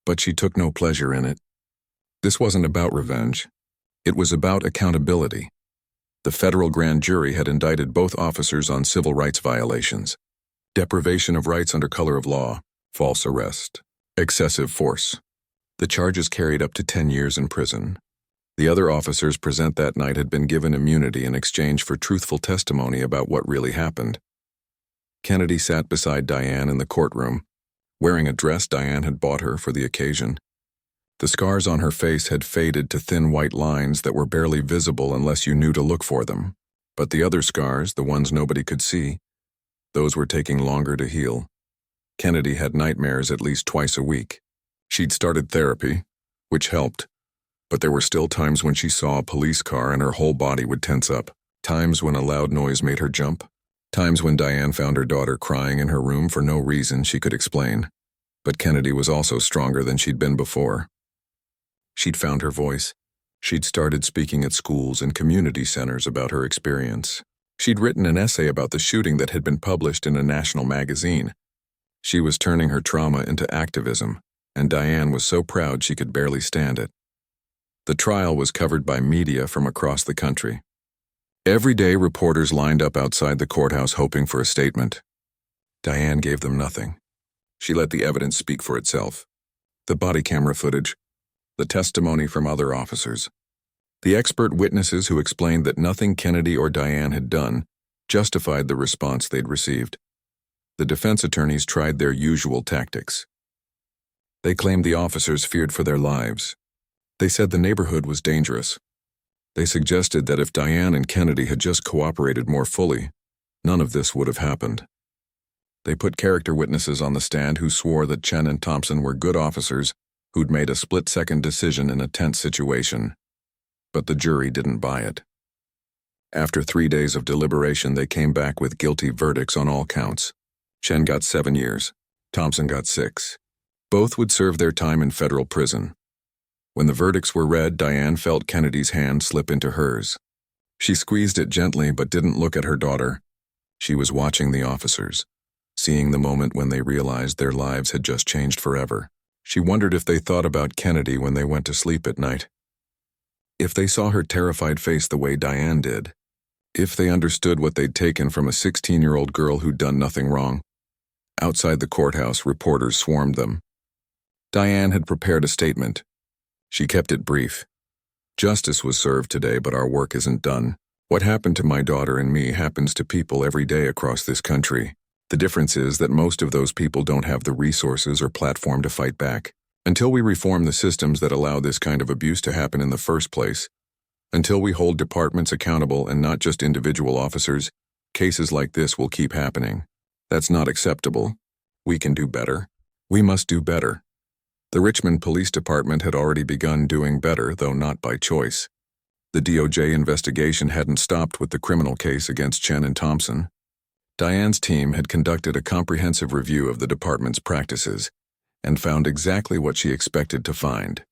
But she took no pleasure in it. This wasn't about revenge. It was about accountability. The federal grand jury had indicted both officers on civil rights violations: deprivation of rights under color of law, false arrest, excessive force. The charges carried up to 10 years in prison. The other officers present that night had been given immunity in exchange for truthful testimony about what really happened. Kennedy sat beside Diane in the courtroom, wearing a dress Diane had bought her for the occasion. The scars on her face had faded to thin white lines that were barely visible unless you knew to look for them. But the other scars, the ones nobody could see, those were taking longer to heal. Kennedy had nightmares at least twice a week. She'd started therapy, which helped, but there were still times when she saw a police car and her whole body would tense up, times when a loud noise made her jump, times when Diane found her daughter crying in her room for no reason she could explain. But Kennedy was also stronger than she'd been before. She'd found her voice. She'd started speaking at schools and community centers about her experience. She'd written an essay about the shooting that had been published in a national magazine. She was turning her trauma into activism, and Diane was so proud she could barely stand it. The trial was covered by media from across the country. Every day, reporters lined up outside the courthouse hoping for a statement. Diane gave them nothing. She let the evidence speak for itself. The body camera footage, the testimony from other officers, the expert witnesses who explained that nothing Kennedy or Diane had done justified the response they'd received. The defense attorneys tried their usual tactics. They claimed the officers feared for their lives. They said the neighborhood was dangerous. They suggested that if Diane and Kennedy had just cooperated more fully, none of this would have happened. They put character witnesses on the stand who swore that Chen and Thompson were good officers who'd made a split-second decision in a tense situation. But the jury didn't buy it. After 3 days of deliberation, they came back with guilty verdicts on all counts. Chen got 7 years. Thompson got 6. Both would serve their time in federal prison. When the verdicts were read, Diane felt Kennedy's hand slip into hers. She squeezed it gently but didn't look at her daughter. She was watching the officers, seeing the moment when they realized their lives had just changed forever. She wondered if they thought about Kennedy when they went to sleep at night. If they saw her terrified face the way Diane did. If they understood what they'd taken from a 16-year-old girl who'd done nothing wrong. Outside the courthouse, reporters swarmed them. Diane had prepared a statement. She kept it brief. Justice was served today, but our work isn't done. What happened to my daughter and me happens to people every day across this country. The difference is that most of those people don't have the resources or platform to fight back. Until we reform the systems that allow this kind of abuse to happen in the first place, until we hold departments accountable and not just individual officers, cases like this will keep happening. That's not acceptable. We can do better. We must do better. The Richmond Police Department had already begun doing better, though not by choice. The DOJ investigation hadn't stopped with the criminal case against Chen and Thompson. Diane's team had conducted a comprehensive review of the department's practices and found exactly what she expected to find.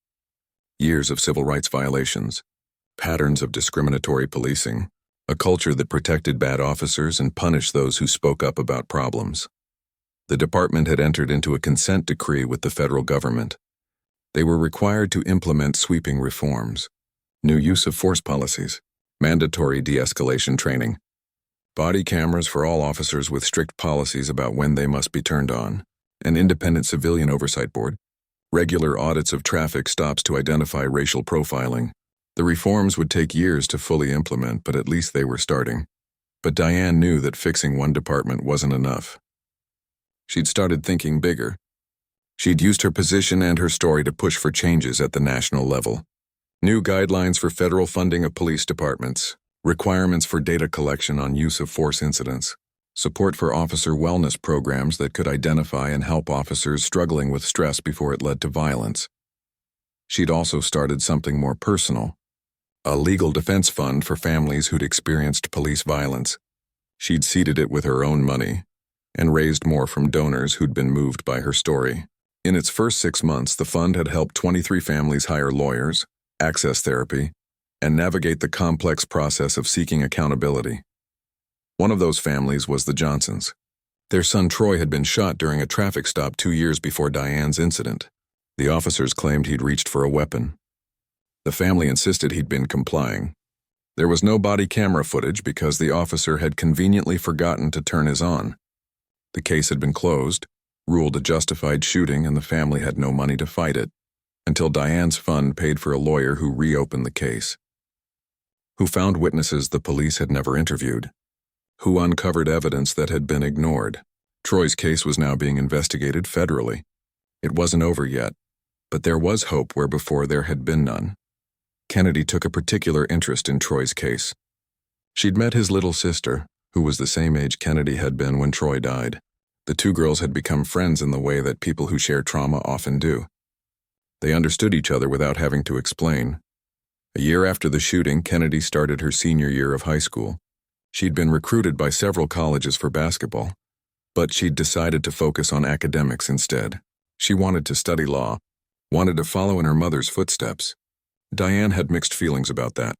Years of civil rights violations, patterns of discriminatory policing, a culture that protected bad officers and punished those who spoke up about problems. The department had entered into a consent decree with the federal government. They were required to implement sweeping reforms, new use of force policies, mandatory de-escalation training, body cameras for all officers with strict policies about when they must be turned on, an independent civilian oversight board, regular audits of traffic stops to identify racial profiling. The reforms would take years to fully implement, but at least they were starting. But Diane knew that fixing one department wasn't enough. She'd started thinking bigger. She'd used her position and her story to push for changes at the national level. New guidelines for federal funding of police departments, requirements for data collection on use of force incidents, support for officer wellness programs that could identify and help officers struggling with stress before it led to violence. She'd also started something more personal, a legal defense fund for families who'd experienced police violence. She'd seeded it with her own money, and raised more from donors who'd been moved by her story. In its first 6 months, the fund had helped 23 families hire lawyers, access therapy, and navigate the complex process of seeking accountability. One of those families was the Johnsons. Their son Troy had been shot during a traffic stop 2 years before Diane's incident. The officers claimed he'd reached for a weapon. The family insisted he'd been complying. There was no body camera footage because the officer had conveniently forgotten to turn his on. The case had been closed, ruled a justified shooting, and the family had no money to fight it, until Diane's fund paid for a lawyer who reopened the case, who found witnesses the police had never interviewed, who uncovered evidence that had been ignored. Troy's case was now being investigated federally. It wasn't over yet, but there was hope where before there had been none. Kennedy took a particular interest in Troy's case. She'd met his little sister, who was the same age Kennedy had been when Troy died. The two girls had become friends in the way that people who share trauma often do. They understood each other without having to explain. A year after the shooting, Kennedy started her senior year of high school. She'd been recruited by several colleges for basketball, but she'd decided to focus on academics instead. She wanted to study law, wanted to follow in her mother's footsteps. Diane had mixed feelings about that.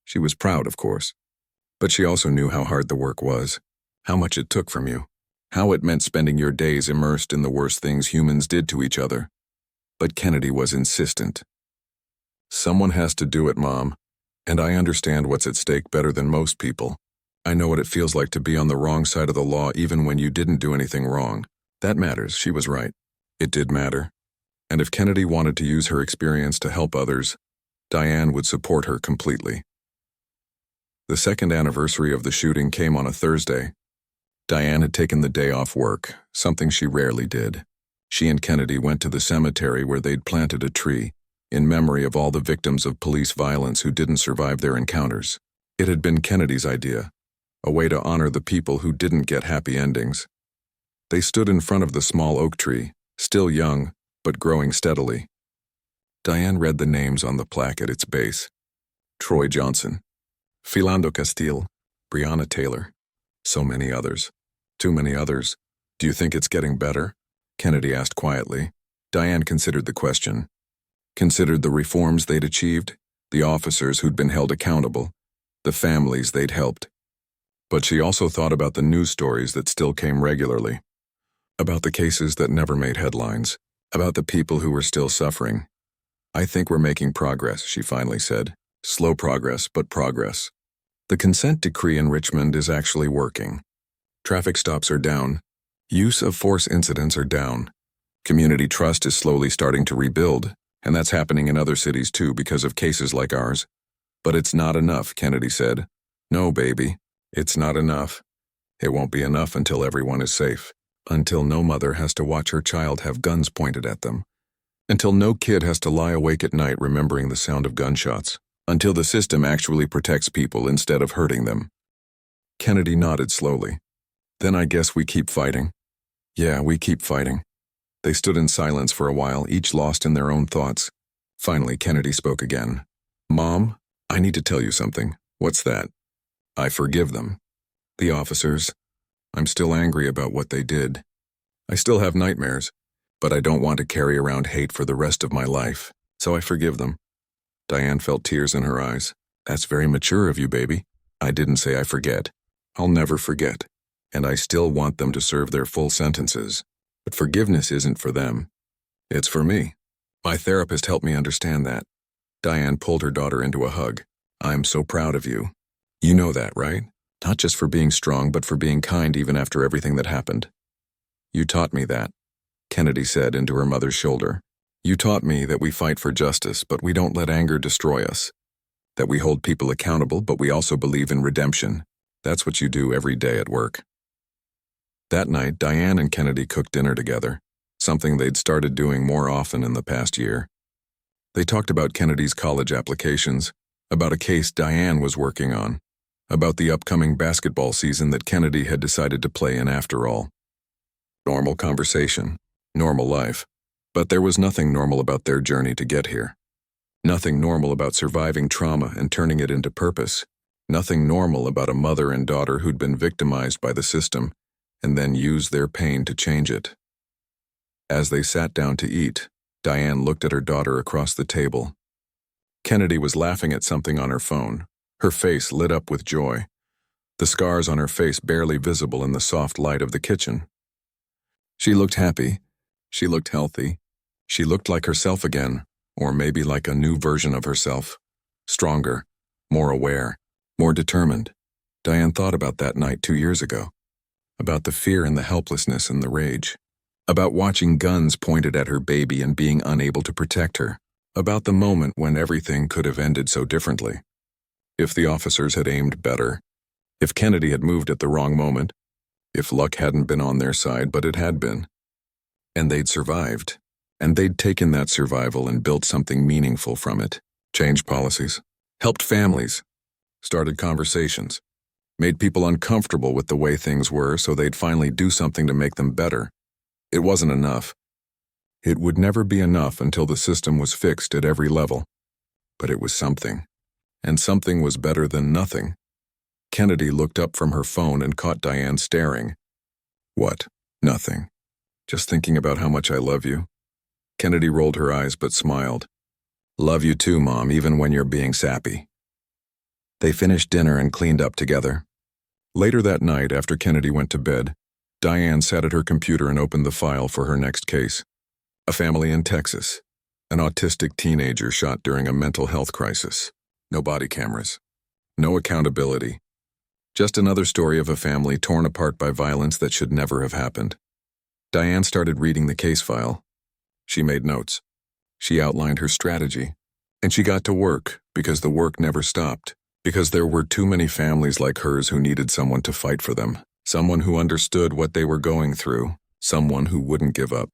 She was proud, of course, but she also knew how hard the work was, how much it took from you, how it meant spending your days immersed in the worst things humans did to each other. But Kennedy was insistent. Someone has to do it, Mom, and I understand what's at stake better than most people. I know what it feels like to be on the wrong side of the law even when you didn't do anything wrong. That matters, she was right. It did matter. And if Kennedy wanted to use her experience to help others, Diane would support her completely. The second anniversary of the shooting came on a Thursday. Diane had taken the day off work, something she rarely did. She and Kennedy went to the cemetery where they'd planted a tree, in memory of all the victims of police violence who didn't survive their encounters. It had been Kennedy's idea, a way to honor the people who didn't get happy endings. They stood in front of the small oak tree, still young, but growing steadily. Diane read the names on the plaque at its base. Troy Johnson, Philando Castile, Breonna Taylor, so many others. Too many others. Do you think it's getting better? Kennedy asked quietly. Diane considered the question. Considered the reforms they'd achieved, the officers who'd been held accountable, the families they'd helped. But she also thought about the news stories that still came regularly, about the cases that never made headlines, about the people who were still suffering. I think we're making progress, she finally said. Slow progress, but progress. The consent decree in Richmond is actually working. Traffic stops are down. Use of force incidents are down. Community trust is slowly starting to rebuild, and that's happening in other cities too because of cases like ours. But it's not enough, Kennedy said. No, baby, it's not enough. It won't be enough until everyone is safe, until no mother has to watch her child have guns pointed at them, until no kid has to lie awake at night remembering the sound of gunshots, until the system actually protects people instead of hurting them. Kennedy nodded slowly. Then I guess we keep fighting. Yeah, we keep fighting. They stood in silence for a while, each lost in their own thoughts. Finally, Kennedy spoke again. Mom, I need to tell you something. What's that? I forgive them. The officers. I'm still angry about what they did. I still have nightmares, but I don't want to carry around hate for the rest of my life, so I forgive them. Diane felt tears in her eyes. That's very mature of you, baby. I didn't say I forget. I'll never forget. And I still want them to serve their full sentences. But forgiveness isn't for them. It's for me. My therapist helped me understand that. Diane pulled her daughter into a hug. I'm so proud of you. You know that, right? Not just for being strong, but for being kind even after everything that happened. You taught me that, Kennedy said into her mother's shoulder. You taught me that we fight for justice, but we don't let anger destroy us. That we hold people accountable, but we also believe in redemption. That's what you do every day at work. That night, Diane and Kennedy cooked dinner together, something they'd started doing more often in the past year. They talked about Kennedy's college applications, about a case Diane was working on, about the upcoming basketball season that Kennedy had decided to play in after all. Normal conversation, normal life, but there was nothing normal about their journey to get here. Nothing normal about surviving trauma and turning it into purpose. Nothing normal about a mother and daughter who'd been victimized by the system and then use their pain to change it. As they sat down to eat, Diane looked at her daughter across the table. Kennedy was laughing at something on her phone, her face lit up with joy, the scars on her face barely visible in the soft light of the kitchen. She looked happy. She looked healthy. She looked like herself again, or maybe like a new version of herself. Stronger, more aware, more determined. Diane thought about that night 2 years ago. About the fear and the helplessness and the rage. About watching guns pointed at her baby and being unable to protect her. About the moment when everything could have ended so differently. If the officers had aimed better. If Kennedy had moved at the wrong moment. If luck hadn't been on their side, but it had been. And they'd survived. And they'd taken that survival and built something meaningful from it. Changed policies. Helped families. Started conversations. Made people uncomfortable with the way things were so they'd finally do something to make them better. It wasn't enough. It would never be enough until the system was fixed at every level. But it was something. And something was better than nothing. Kennedy looked up from her phone and caught Diane staring. What? Nothing. Just thinking about how much I love you. Kennedy rolled her eyes but smiled. Love you too, Mom, even when you're being sappy. They finished dinner and cleaned up together. Later that night, after Kennedy went to bed, Diane sat at her computer and opened the file for her next case. A family in Texas. An autistic teenager shot during a mental health crisis. No body cameras. No accountability. Just another story of a family torn apart by violence that should never have happened. Diane started reading the case file. She made notes. She outlined her strategy. And she got to work, because the work never stopped. Because there were too many families like hers who needed someone to fight for them. Someone who understood what they were going through. Someone who wouldn't give up.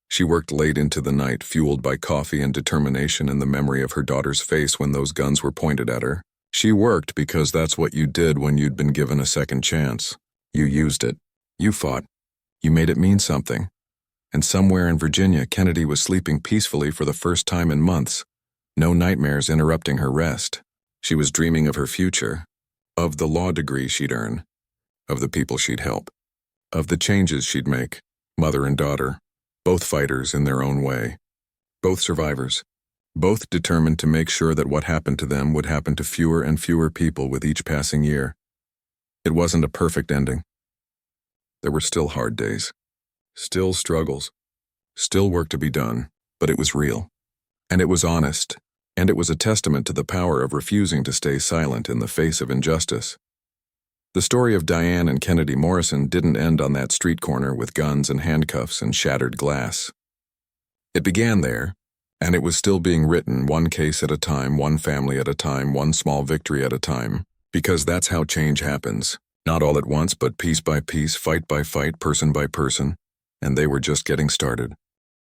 She worked late into the night, fueled by coffee and determination and the memory of her daughter's face when those guns were pointed at her. She worked because that's what you did when you'd been given a second chance. You used it. You fought. You made it mean something. And somewhere in Virginia, Kennedy was sleeping peacefully for the first time in months. No nightmares interrupting her rest. She was dreaming of her future. Of the law degree she'd earn. Of the people she'd help. Of the changes she'd make. Mother and daughter. Both fighters in their own way. Both survivors. Both determined to make sure that what happened to them would happen to fewer and fewer people with each passing year. It wasn't a perfect ending. There were still hard days. Still struggles. Still work to be done, but it was real. And it was honest. And it was a testament to the power of refusing to stay silent in the face of injustice. The story of Diane and Kennedy Morrison didn't end on that street corner with guns and handcuffs and shattered glass. It began there, and it was still being written one case at a time, one family at a time, one small victory at a time, because that's how change happens. Not all at once, but piece by piece, fight by fight, person by person, and they were just getting started.